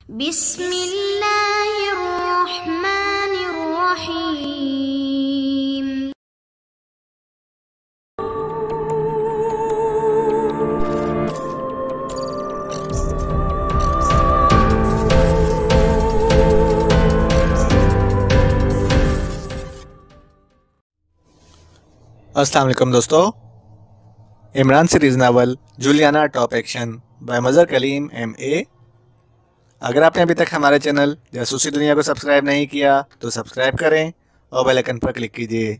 बिस्मिल्लाहिर्रहमानिर्रहीम। अस्सलाम वालेकुम दोस्तों, Imran series novel Juliana top action by Mazhar Kaleem MA। अगर आपने अभी तक हमारे चैनल जासूसी दुनिया को सब्सक्राइब नहीं किया तो सब्सक्राइब करें और बेल आइकन पर क्लिक कीजिए।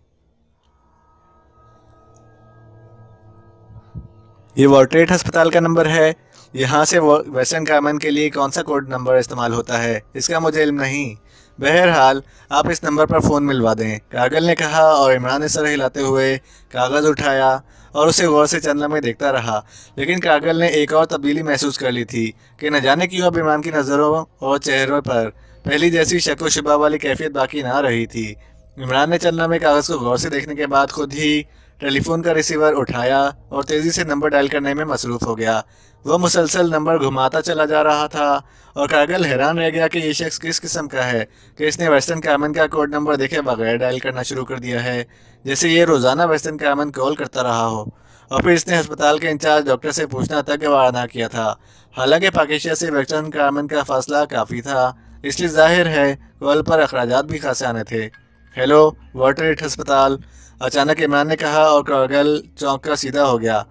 ये वॉर्ट्रेट अस्पताल का नंबर है। यहाँ से वेस्टर्न कार्मन के लिए कौन सा कोड नंबर इस्तेमाल होता है इसका मुझे इल्म नहीं। बहरहाल आप इस नंबर पर फ़ोन मिलवा दें, कागल ने कहा और इमरान ने सर हिलाते हुए कागज़ उठाया और उसे गौर से चंद लम्हे देखता रहा। लेकिन कागल ने एक और तब्दीली महसूस कर ली थी कि न जाने क्यों अब इमरान की नज़रों और चेहरों पर पहली जैसी शक व शुबा वाली कैफियत बाकी ना रही थी। इमरान ने चंद लम्हे कागज़ को गौर से देखने के बाद खुद ही टेलीफोन का रिसीवर उठाया और तेज़ी से नंबर डायल करने में मसरूफ़ हो गया। वह मुसलसल नंबर घुमाता चला जा रहा था और कागल हैरान रह गया कि ये शख्स किस किस्म का है कि इसने वेस्टर्न कार्मन का कोड नंबर देखे बगैर डायल करना शुरू कर दिया है, जैसे ये रोज़ाना वेस्टर्न कार्मन कॉल करता रहा हो। और फिर इसने अस्पताल के इंचार्ज डॉक्टर से पूछना तक वादा किया था। हालांकि पाकिस्तान से वेस्टर्न कार्मन का फासला काफ़ी था, इसलिए जाहिर है कॉल पर अखराजात भी खासे आने थे। हेलो वॉर्ट्रेट अस्पताल, अचानक इमरान ने कहा और कागल चौंक कर सीधा हो गया।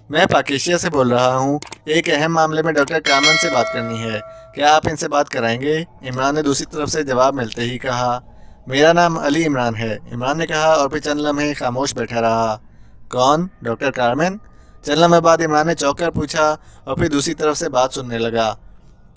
मैं पाकिस्तान से बोल रहा हूँ, एक अहम मामले में डॉक्टर कामन से बात करनी है, क्या आप इनसे बात कराएंगे? इमरान ने दूसरी तरफ से जवाब मिलते ही कहा। मेरा नाम अली इमरान है, इमरान ने कहा और फिर चंद लम्हे खामोश बैठा रहा। कौन? Doctor Carmen? चंद लम्हे बाद इमरान ने चौंक कर पूछा और फिर दूसरी तरफ से बात सुनने लगा।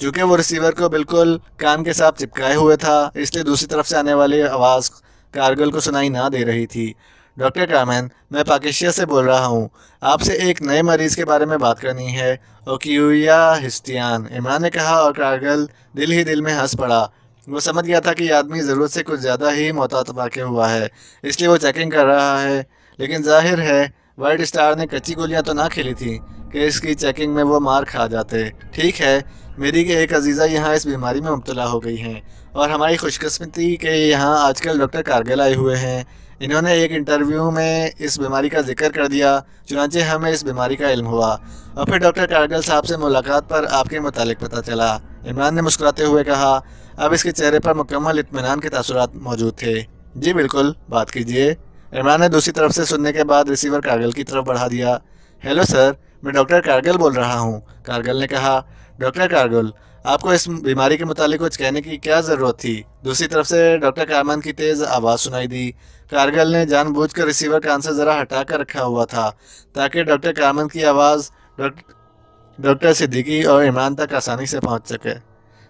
चूँकि वो रिसीवर को बिल्कुल कान के साथ चिपकाए हुए था, इसलिए दूसरी तरफ से आने वाली आवाज़ कारगिल को सुनाई ना दे रही थी। डॉक्टर कार्मेन, मैं पाकिस्तान से बोल रहा हूँ, आपसे एक नए मरीज़ के बारे में बात करनी है, ओकिया हिस्टियान, इमरान ने कहा और कारगिल दिल ही दिल में हंस पड़ा। वो समझ गया था कि आदमी ज़रूरत से कुछ ज़्यादा ही मोहतात वाक़ हुआ है, इसलिए वो चेकिंग कर रहा है। लेकिन जाहिर है वाइट स्टार ने कच्ची गोलियाँ तो ना खेली थी कि इसकी चेकिंग में वो मार खा जाते। ठीक है, मेरी के एक अजीज़ा यहाँ इस बीमारी में मुब्तला हो गई हैं और हमारी खुशकिस्मती के यहाँ आजकल डॉक्टर कारगिल आए हुए हैं। इन्होंने एक इंटरव्यू में इस बीमारी का जिक्र कर दिया, चुनांचे हमें इस बीमारी का इल्म हुआ और फिर डॉक्टर कारगिल साहब से मुलाकात पर आपके मुतालिक पता चला। इमरान ने मुस्कुराते हुए कहा। अब इसके चेहरे पर मुकम्मल इत्मीनान के तासुरात मौजूद थे। जी बिल्कुल, बात कीजिए। इमरान ने दूसरी तरफ से सुनने के बाद रिसीवर कारगिल की तरफ बढ़ा दिया। हेलो सर, मैं डॉक्टर कारगिल बोल रहा हूँ, कारगिल ने कहा। डॉक्टर कारगिल, आपको इस बीमारी के मुतालिक कुछ कहने की क्या ज़रूरत थी? दूसरी तरफ से डॉक्टर कार्मन की तेज़ आवाज़ सुनाई दी। कारगिल ने जानबूझकर रिसीवर कान से ज़रा हटा कर रखा हुआ था ताकि डॉक्टर कार्मन की आवाज़ डॉक्टर सिद्दीकी और इमरान तक आसानी से पहुंच सके।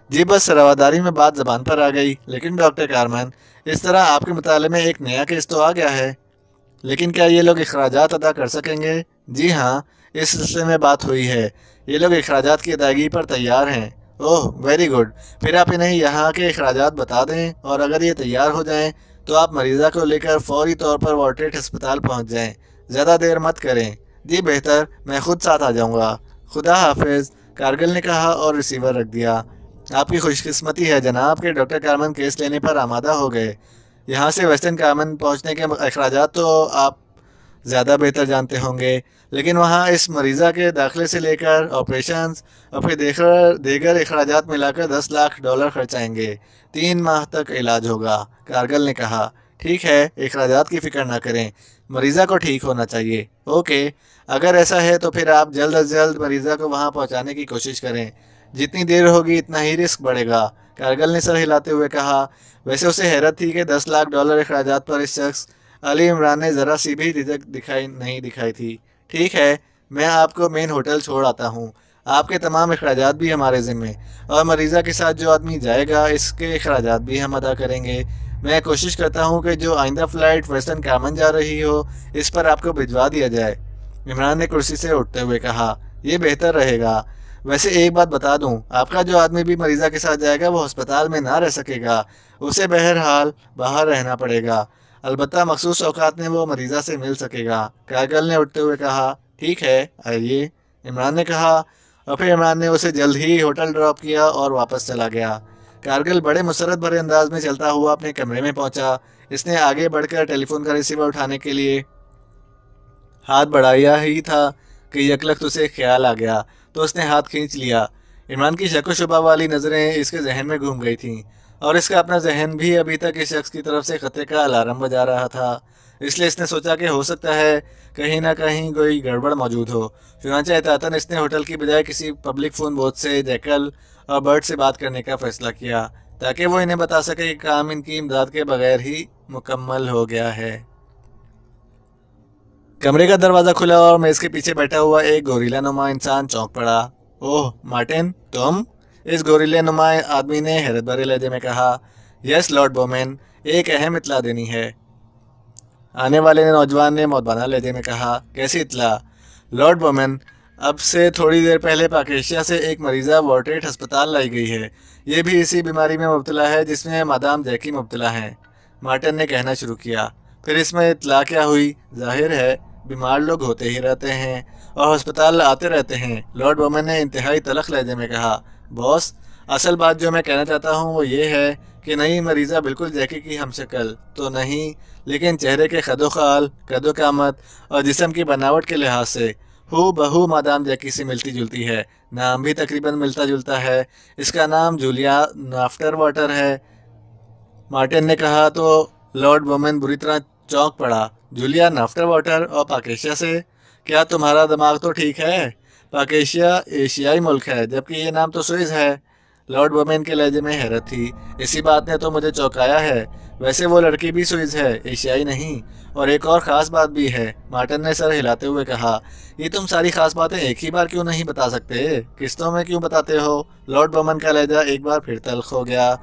जी बस रवादारी में बात ज़बान पर आ गई। लेकिन डॉक्टर कार्मन, इस तरह आपके मुताले में एक नया केस तो आ गया है, लेकिन क्या ये लोग अखराजात अदा कर सकेंगे? जी हाँ, इस सिलसिले में बात हुई है, ये लोग अखराजात की अदायगी पर तैयार हैं। ओह वेरी गुड, फिर आप इन्हें यहाँ के अखराजात बता दें और अगर ये तैयार हो जाएं तो आप मरीज़ा को लेकर फौरी तौर पर वॉर्ट्रेट अस्पताल पहुँच जाएं। ज़्यादा देर मत करें। जी बेहतर, मैं खुद साथ आ जाऊँगा। खुदा हाफिज़, कारगिल ने कहा और रिसीवर रख दिया। आपकी खुशकिस्मती है जनाब के डॉक्टर कार्मन केस लेने पर आमादा हो गए। यहाँ से वेस्टर्न कार्मन पहुँचने के अखराजात तो आप ज़्यादा बेहतर जानते होंगे, लेकिन वहाँ इस मरीज़ा के दाखिले से लेकर ऑपरेशंस और फिर दीगर अखराजात मिलाकर 10 लाख डॉलर खर्च आएंगे। 3 माह तक इलाज होगा, कारगिल ने कहा। ठीक है, अखराजात की फ़िक्र ना करें, मरीज़ा को ठीक होना चाहिए। ओके, अगर ऐसा है तो फिर आप जल्द अज जल्द मरीज़ा को वहाँ पहुँचाने की कोशिश करें। जितनी देर होगी इतना ही रिस्क बढ़ेगा, कारगिल ने सर हिलाते हुए कहा। वैसे उसे हैरत थी कि 10 लाख डॉलर अखराजात पर इस शख्स अली इमरान ने ज़रा सी भी झिझक दिखाई थी। ठीक है, मैं आपको मेन होटल छोड़ आता हूँ, आपके तमाम अखराजात भी हमारे ज़िम्मे और मरीज़ा के साथ जो आदमी जाएगा इसके अखराजात भी हम अदा करेंगे। मैं कोशिश करता हूँ कि जो आइंदा फ़्लाइट वेस्टर्न कार्मन जा रही हो इस पर आपको भिजवा दिया जाए, इमरान ने कुर्सी से उठते हुए कहा। यह बेहतर रहेगा। वैसे एक बात बता दूं, आपका जो आदमी भी मरीज़ा के साथ जाएगा वो अस्पताल में ना रह सकेगा, उसे बहरहाल बाहर रहना पड़ेगा। अलबत्ता मखसूस औकात में वो मरीज़ा से मिल सकेगा, कारगिल ने उठते हुए कहा। ठीक है, आइए, इमरान ने कहा और फिर इमरान ने उसे जल्द ही होटल ड्रॉप किया और वापस चला गया। कारगिल बड़े मुसरत भरे अंदाज में चलता हुआ अपने कमरे में पहुंचा। इसने आगे बढ़कर टेलीफोन का रिसीवर उठाने के लिए हाथ बढ़ाया ही था कि यकलख्त उसे ख्याल आ गया, तो उसने हाथ खींच लिया। इमरान की शक व शुबा वाली नज़रें इसके जहन में घूम गई थीं और इसका अपना जहन भी अभी तक इस शख्स की तरफ से खतरे का अलार्म बजा रहा था। इसलिए इसने सोचा कि हो सकता है कहीं ना कहीं कोई गड़बड़ मौजूद हो। चुनांचे एहतियातन इसने होटल की बजाय किसी पब्लिक फ़ोन बोर्ड से जैकल और बर्ड से बात करने का फैसला किया, ताकि वो इन्हें बता सके कि काम इनकी इमदाद के बगैर ही मुकम्मल हो गया है। कमरे का दरवाज़ा खुला और मेज़ के पीछे बैठा हुआ एक गोरीला नुमा इंसान चौंक पड़ा। ओह मार्टिन, तुम? इस गोरीले नुमा आदमी ने हैरत भरे लहजे में कहा। यस लॉर्ड बोमेन, एक अहम इत्तला देनी है, आने वाले नौजवान ने मौतबाना लहजे में कहा। कैसी इत्तला? लॉर्ड बोमेन, अब से थोड़ी देर पहले पाकेशिया से एक मरीज़ा वॉर्टेट अस्पताल लाई गई है। ये भी इसी बीमारी में मुब्तला है जिसमें मादाम जैकी मुब्तला हैं, मार्टिन ने कहना शुरू किया। फिर इसमें इत्तला क्या हुई? जाहिर है बीमार लोग होते ही रहते हैं और अस्पताल आते रहते हैं, लॉर्ड बोमेन ने इंतहाई तलख लहजे में कहा। बॉस, असल बात जो मैं कहना चाहता हूँ वो ये है कि नई मरीज़ा बिल्कुल जैकी की हमशक्ल तो नहीं, लेकिन चेहरे के खदोखाल, कदोकामत और जिस्म की बनावट के लिहाज से हू बहू मादाम जैकी से मिलती जुलती है। नाम भी तकरीबन मिलता जुलता है। इसका नाम जूलिया नाफ्टर वाटर है, मार्टिन ने कहा। तो लॉर्ड बोमेन बुरी तरह चौंक पड़ा। जूलिया नाफ्टर वाटर और पाकेशिया से? क्या तुम्हारा दिमाग तो ठीक है? पाकेशिया एशियाई मुल्क है, जबकि ये नाम तो स्विस है। लॉर्ड बोमेन के लहजे में हैरत थी। इसी बात ने तो मुझे चौंकाया है। वैसे वो लड़की भी स्विस है, एशियाई नहीं। और एक और ख़ास बात भी है, मार्टिन ने सर हिलाते हुए कहा। ये तुम सारी ख़ास बातें एक ही बार क्यों नहीं बता सकते? किस्तों में क्यों बताते हो? लॉर्ड बोमेन का लहजा एक बार फिर तल्ख हो गया।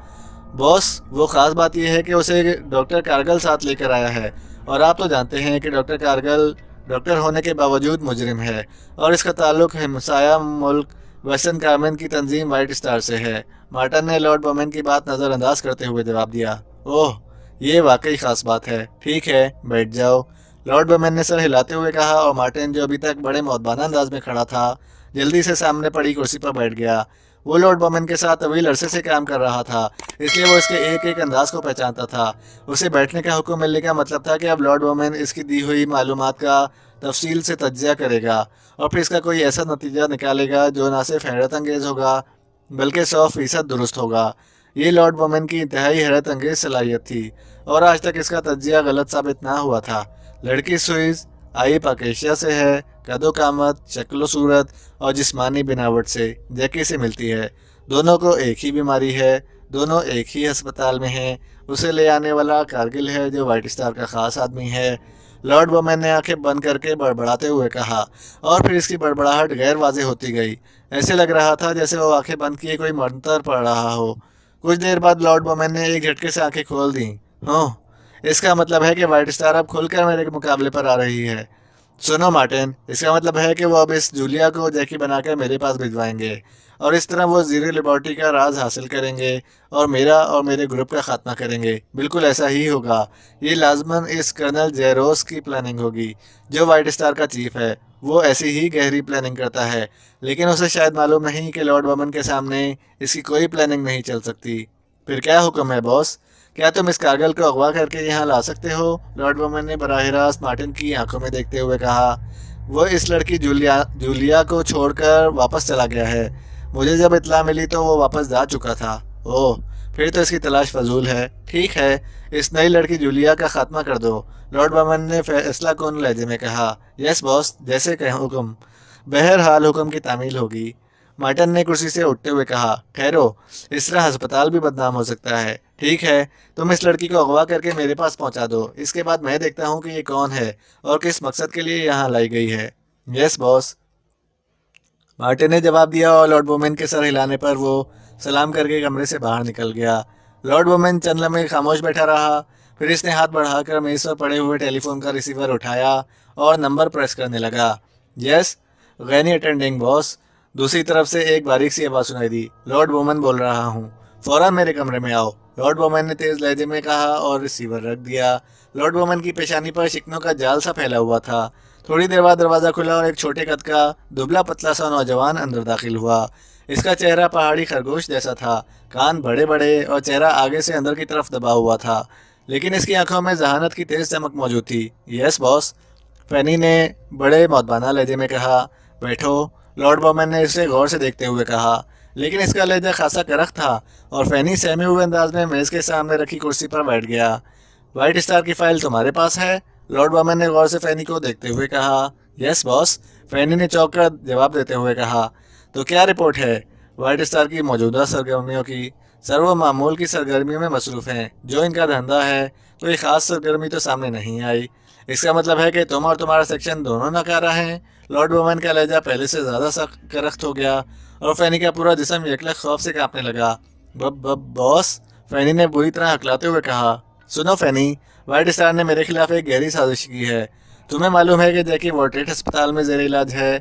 बॉस, वो ख़ास बात यह है कि उसे डॉक्टर कारगिल साथ लेकर आया है, और आप तो जानते हैं कि डॉक्टर कारगिल डॉक्टर होने के बावजूद मुजरिम है और इसका ताल्लुक हमसाया मुल्क वेस्टर्न कार्मेन की तंजीम वाइट स्टार से है। मार्टिन ने लॉर्ड बोमेन की बात नज़रअंदाज करते हुए जवाब दिया। ओह, ये वाकई ख़ास बात है। ठीक है, बैठ जाओ, लॉर्ड बोमेन ने सर हिलाते हुए कहा। और मार्टिन, जो अभी तक बड़े मौतबाना अंदाज में खड़ा था, जल्दी से सामने पड़ी कुर्सी पर बैठ गया। वो लॉर्ड बोमेन के साथ तवील अरसे से काम कर रहा था, इसलिए वो इसके एक एक अंदाज को पहचानता था। उसे बैठने का हुक्म मिलने का मतलब था कि अब लॉर्ड बोमेन इसकी दी हुई मालूमात का तफसील से तज्जिया करेगा और फिर इसका कोई ऐसा नतीजा निकालेगा जो ना सिर्फ हैरत अंगेज़ होगा बल्कि 100% दुरुस्त होगा। ये लॉर्ड बोमेन की इंतहाई हैरत अंगेज़ सलाहियत थी और आज तक इसका तज्जिया गलत साबित ना हुआ था। लड़की स्विस, आई पाकेशिया से है, कदोकामत, शक्ल सूरत और जिस्मानी बनावट से जैकी से मिलती है। दोनों को एक ही बीमारी है, दोनों एक ही अस्पताल में हैं। उसे ले आने वाला कारगिल है, जो वाइट स्टार का ख़ास आदमी है। लॉर्ड बोमेन ने आंखें बंद करके बड़बड़ाते हुए कहा, और फिर इसकी बड़बड़ाहट गैर वाज़ेह होती गई। ऐसे लग रहा था जैसे वो आंखें बंद किए कोई मंतर पढ़ रहा हो। कुछ देर बाद लॉर्ड बोमेन ने एक झटके से आंखें खोल दी। हाँ, इसका मतलब है कि वाइट स्टार अब खुलकर मेरे मुकाबले पर आ रही है। सुनो मार्टिन, इसका मतलब है कि वो अब इस जूलिया को जैकी बनाकर मेरे पास भिजवाएंगे और इस तरह वो ज़ीरो लिबर्टी का राज हासिल करेंगे और मेरा और मेरे ग्रुप का खात्मा करेंगे। बिल्कुल ऐसा ही होगा। ये लाजमन इस कर्नल जेरोस की प्लानिंग होगी, जो वाइट स्टार का चीफ है। वो ऐसी ही गहरी प्लानिंग करता है, लेकिन उसे शायद मालूम नहीं कि लॉर्ड बोमेन के सामने इसकी कोई प्लानिंग नहीं चल सकती। फिर क्या हुक्म है बॉस? क्या तुम इस कारगिल को अगवा करके यहाँ ला सकते हो? लॉर्ड बोमेन ने बराह रास्त मार्टिन की आंखों में देखते हुए कहा। वो इस लड़की जूलिया को छोड़कर वापस चला गया है। मुझे जब इत्तला मिली तो वो वापस जा चुका था। ओह, फिर तो इसकी तलाश फजूल है। ठीक है, इस नई लड़की जूलिया का खात्मा कर दो, लॉर्ड बोमेन ने फैसला कौन लहजे में कहा। यस बॉस, जैसे कहें हुक्म। बहरहाल हुक्म की तामील होगी, मार्टिन ने कुर्सी से उठते हुए कहा। ठहरो, इस तरह अस्पताल भी बदनाम हो सकता है। ठीक है, तुम इस लड़की को अगवा करके मेरे पास पहुंचा दो। इसके बाद मैं देखता हूं कि ये कौन है और किस मकसद के लिए यहाँ लाई गई है। यस बॉस, मार्टिन ने जवाब दिया और लॉर्ड बोमेन के सर हिलाने पर वो सलाम करके कमरे से बाहर निकल गया। लॉर्ड बोमेन चंद लम्हे खामोश बैठा रहा। फिर इसने हाथ बढ़ाकर मेज़ पर पड़े हुए टेलीफोन का रिसीवर उठाया और नंबर प्रेस करने लगा। यस, गैनी अटेंडिंग बॉस। दूसरी तरफ से एक बारीक सी आवाज़ सुनाई दी। लॉर्ड बोमेन बोल रहा हूँ, फ़ौरन मेरे कमरे में आओ, लॉर्ड बोमेन ने तेज़ लहजे में कहा और रिसीवर रख दिया। लॉर्ड बोमेन की पेशानी पर शिकनों का जाल सा फैला हुआ था। थोड़ी देर बाद दरवाज़ा खुला और एक छोटे कद का दुबला पतला सा नौजवान अंदर दाखिल हुआ। इसका चेहरा पहाड़ी खरगोश जैसा था, कान बड़े बड़े और चेहरा आगे से अंदर की तरफ दबा हुआ था, लेकिन इसकी आंखों में जहानत की तेज चमक मौजूद थी। यस बॉस, फैनी ने बड़े मौदबाना लहजे में कहा। बैठो, लॉर्ड बॉमन ने इसे गौर से देखते हुए कहा, लेकिन इसका लहजा खासा करख था और फैनी सहमे हुए अंदाज में मेज़ के सामने रखी कुर्सी पर बैठ गया। व्हाइट स्टार की फाइल तुम्हारे पास है? लॉर्ड बॉमन ने गौर से फैनी को देखते हुए कहा। यस बॉस, फैनी ने चौंक कर जवाब देते हुए कहा। तो क्या रिपोर्ट है? व्हाइट स्टार की मौजूदा सरगर्मियों की। सर, वो मामूल की सरगर्मियों में मसरूफ़ हैं, जो इनका धंधा है। कोई ख़ास सरगर्मी तो सामने नहीं आई। इसका मतलब है कि तुम और तुम्हारा सेक्शन दोनों नकारा हैं। लॉर्ड बॉमन का लहजा पहले से ज़्यादा सख्त करख्त हो गया और फैनी का पूरा जिस्म यकलक खौफ से कांपने लगा। बॉस, फैनी ने बुरी तरह हकलाते हुए कहा। सुनो फैनी, व्हाइट स्टार ने मेरे खिलाफ एक गहरी साजिश की है। तुम्हें मालूम है कि जैकी वॉर्टेट अस्पताल में ज़ेर इलाज है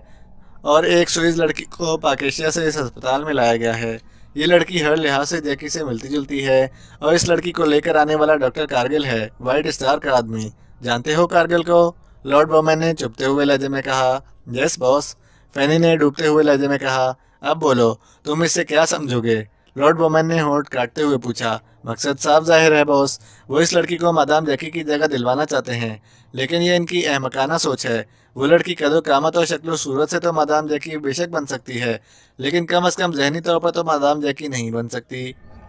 और एक स्विस लड़की को पाकेशिया से इस अस्पताल में लाया गया है। ये लड़की हर लिहाज से जैकी से मिलती जुलती है और इस लड़की को लेकर आने वाला डॉक्टर कारगिल है, व्हाइट स्टार का आदमी। जानते हो कारगिल को? लॉर्ड बॉमन ने चुपते हुए लहजे में कहा। यस बॉस, फैनी ने डूबते हुए लहजे में कहा। अब बोलो, तुम इससे क्या समझोगे? लॉर्ड बॉमन ने होंठ काटते हुए पूछा। मकसद साफ जाहिर है बॉस, वो इस लड़की को मादाम जैकी की जगह दिलवाना चाहते हैं, लेकिन ये इनकी अहमकाना सोच है। वो लड़की कदो कामत और शक्ल सूरत से तो मादाम जैकी बेशक बन सकती है, लेकिन कम अज़ कम जहनी तौर पर तो मादाम जैकी नहीं बन सकती।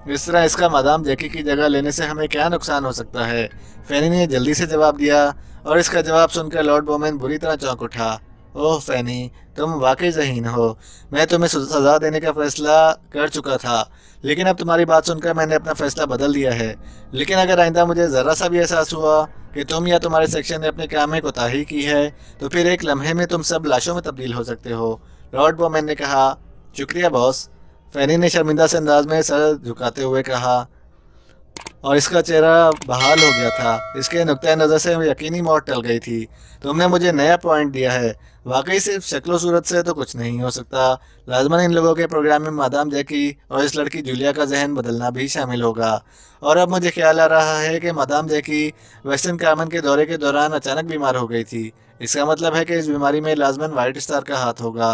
इस तरह इसका मादाम जैकी की जगह लेने से हमें क्या नुकसान हो सकता है? फैनी ने जल्दी से जवाब दिया और इसका जवाब सुनकर लॉर्ड बॉमन बुरी तरह चौंक उठा। ओह फैनी, तुम वाकई ज़हीन हो। मैं तुम्हें सज़ा देने का फ़ैसला कर चुका था, लेकिन अब तुम्हारी बात सुनकर मैंने अपना फ़ैसला बदल दिया है। लेकिन अगर आइंदा मुझे ज़रा सा भी एहसास हुआ कि तुम या तुम्हारे सेक्शन ने अपने काम में कोताही की है, तो फिर एक लम्हे में तुम सब लाशों में तब्दील हो सकते हो। लॉर्ड बॉमन ने कहा। शुक्रिया बॉस, फैनी ने शर्मिंदा से अंदाज में सर झुकाते हुए कहा और इसका चेहरा बहाल हो गया था। इसके नुक्ता नज़र से यकीनी मौत टल गई थी। तुमने मुझे नया पॉइंट दिया है। वाकई सिर्फ शक्लो सूरत से तो कुछ नहीं हो सकता। लाजमन इन लोगों के प्रोग्राम में मादाम जैकी और इस लड़की जूलिया का जहन बदलना भी शामिल होगा। और अब मुझे ख्याल आ रहा है कि मादाम जैकी वेस्टर्न कामन के दौरे के दौरान अचानक बीमार हो गई थी। इसका मतलब है कि इस बीमारी में लाजमन व्हाइट स्टार का हाथ होगा।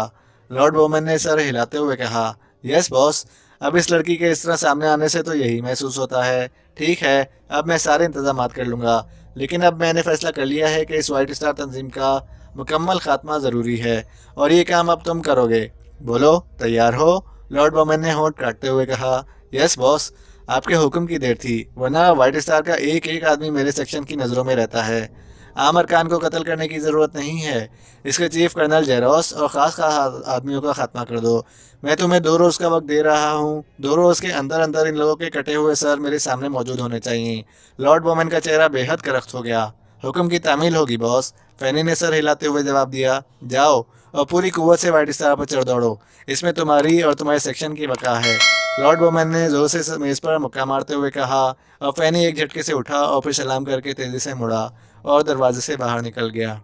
लॉर्ड बॉमन ने सर हिलाते हुए कहा। यस बॉस, अब इस लड़की के इस तरह सामने आने से तो यही महसूस होता है। ठीक है, अब मैं सारे इंतजाम कर लूँगा, लेकिन अब मैंने फैसला कर लिया है कि इस व्हाइट स्टार तंजीम का मुकम्मल खात्मा ज़रूरी है और ये काम अब तुम करोगे। बोलो, तैयार हो? लॉर्ड बॉमन ने होंठ काटते हुए कहा। यस बॉस, आपके हुक्म की देर थी, वरना व्हाइट स्टार का एक एक आदमी मेरे सेक्शन की नज़रों में रहता है। आमर खान को कत्ल करने की ज़रूरत नहीं है। इसके चीफ कर्नल जेरोस और ख़ास आदमियों का खात्मा कर दो। मैं तुम्हें 2 रोज़ का वक्त दे रहा हूँ। 2 रोज़ के अंदर अंदर इन लोगों के कटे हुए सर मेरे सामने मौजूद होने चाहिए। लॉर्ड बॉमन का चेहरा बेहद करख्त हो गया। हुक्म की तामील होगी बॉस, फैनी ने सर हिलाते हुए जवाब दिया। जाओ और पूरी कुव्वत से व्हाइट स्टार पर चढ़ दौड़ो। इसमें तुम्हारी और तुम्हारे सेक्शन की बका है। लॉर्ड बॉमन ने जोर से मेज़ पर मुक्का मारते हुए कहा और फैनी एक झटके से उठा और फिर सलाम करके तेज़ी से मुड़ा और दरवाजे से बाहर निकल गया।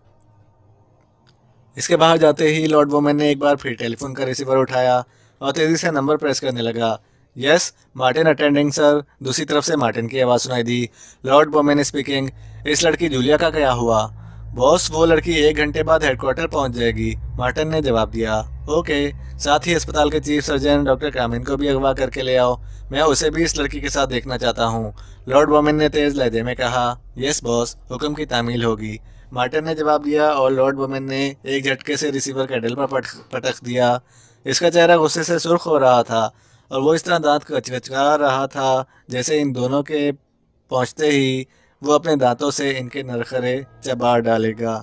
इसके बाहर जाते ही लॉर्ड बॉमन ने एक बार फिर टेलीफोन का रिसीवर उठाया और तेज़ी से नंबर प्रेस करने लगा। Yes, Martin attending sir. दूसरी तरफ से मार्टिन की आवाज़ सुनाई दी। Lord Bowman speaking. इस लड़की जूलिया का क्या हुआ? बॉस, वो लड़की 1 घंटे बाद हेडक्वार्टर पहुंच जाएगी, मार्टिन ने जवाब दिया। ओके, साथ ही अस्पताल के चीफ सर्जन डॉक्टर कामिन को भी अगवा करके ले आओ। मैं उसे भी इस लड़की के साथ देखना चाहता हूँ, लॉर्ड बॉमन ने तेज़ लहजे में कहा। यस बॉस, हुक्म की तामील होगी, मार्टिन ने जवाब दिया और लॉर्ड बॉमन ने एक झटके से रिसीवर कैडल पर पटक दिया। इसका चेहरा गुस्से से सुर्ख हो रहा था और वो इस तरह दांत कचकचा रहा था जैसे इन दोनों के पहुंचते ही वो अपने दांतों से इनके नरखरे चबा डालेगा।